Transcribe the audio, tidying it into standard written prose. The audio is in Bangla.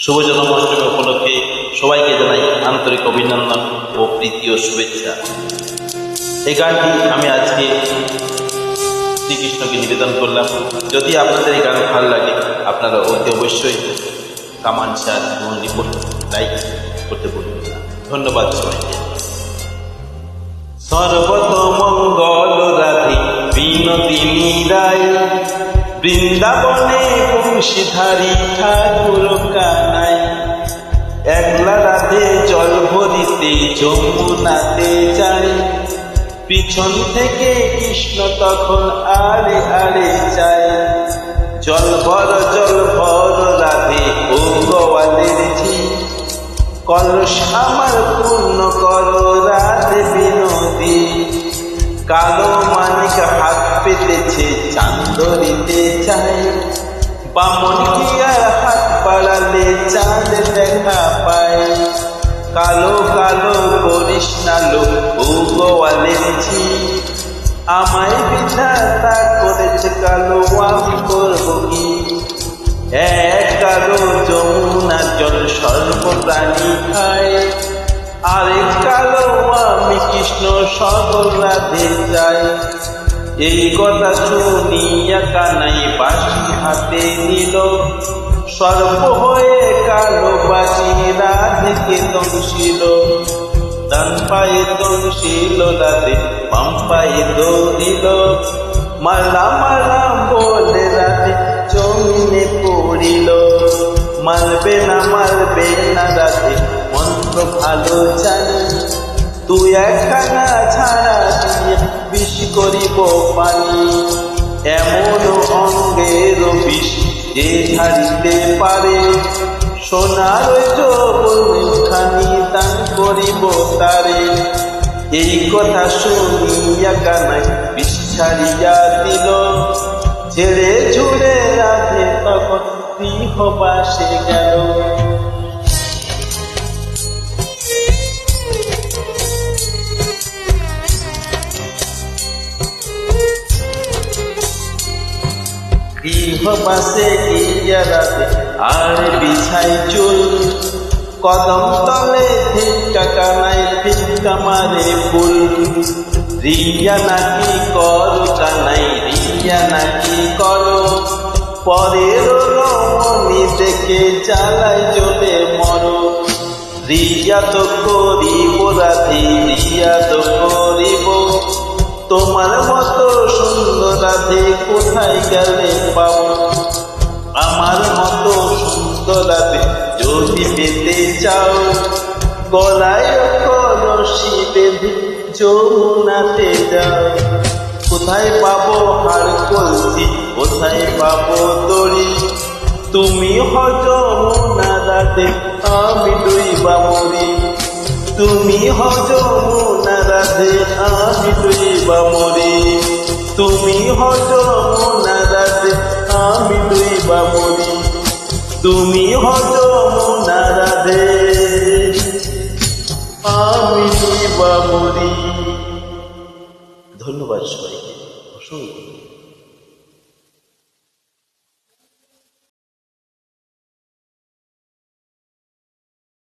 শুভ জন্মাষ্টমী উপলক্ষে সবাইকে জানাই আন্তরিক অভিনন্দন ও প্রীতি ও শুভেচ্ছা। এই গানটি আমি আজকে শ্রীকৃষ্ণকে নিবেদন করলাম। যদি আপনাদের এই গান ভালো লাগে আপনারা অতি অবশ্যই কমেন্ট, শেয়ার এবং রিপোর্ট লাইক করতে ভুলবেন না। ধন্যবাদ সবাইকে। সর্বত মঙ্গল রাধে বিনোদিনী রায়, বৃন্দাবনে বংশীধারী ঠাকুর কানাই। একলা রাধে জল ভরিতে যমুনাতে যায়, পিছন থেকে কৃষ্ণ তখন আড়ে আড়ে যায়। জল ভর রাধে ও গোয়ালের ঝি, কলস আমার পূর্ণ কর রাধে বিনোদী। কালো মানিক হাত পেতেছে চান্দরিতে চাই, বামন কি আর হাত বাড়ালে চাঁদ দেখা পায়। কালো কালো করিস না লোক ও গোয়ালের ঝি, আমায় বিধাতা করেছে কালো, আমি করবো কি। এক কালো যমুনার জল সর্বপ্রাণী খায়, আরেক কালো আমি কৃষ্ণ সকল রাধে যাই। এই কথা শুনিয়া কানাই বাঁশি হাতে নিল, সর্প হয়ে কালো বাঁশি রাধেকে দংশিল। ডান পায়ে দংশিল রাধে, বাম পায়ে দৌড়িল, মালা মালা বলে রাধে জমিনে পড়িল। মারবে না রাধে মন্ত্র ভালো জানি, তুই একখানা ছাড়া দিয়ে বিষ করিব পানি। এমন অঙ্গের বিষ যে ঝাড়িতে পারে, সোনার যৌবনখানি দান করিব তারে। এই কথা শুনিয়া কানাই বিষ ছাড়িয়া দিল, ছেড়ে ঝুড়ে রাধে তখন গৃহবাসে গেল। গৃহবাসে গিয়া রাধে আর বিছাই চুল, কদম তলে ভিক্ষা কানাই ভিক্ষা মারে ফুল। রিয়া নাকি করো কানাই, রিয়া নাকি করো, পরের রমণী দেখে জ্বালায় চলে মরো। রিয়া তো করিব রাধে, রিয়া তো করিব, তোমার মতো সুন্দর রাধে কোথায় গেলে পাবো। আমার মতো সুন্দর রাধে যদি পেতে চাও, গলায় কলসি বেঁধে যমুনাতে যাও। কোথায় পাবো হার কলসি, কোথায় পাবো দড়ি, তুমি হও যমুনা রাধে আমি ডুইবা মরি। তুমি হও যমুনা রাধে আমি ডুইবা মরি, তুমি হও যমুনা রাধে আমি ডুইবা মরি, তুমি হও যমুনা রাধে আমি ডুইবা মরি। ধন্যবাদ সবাইকে, অসংখ্য।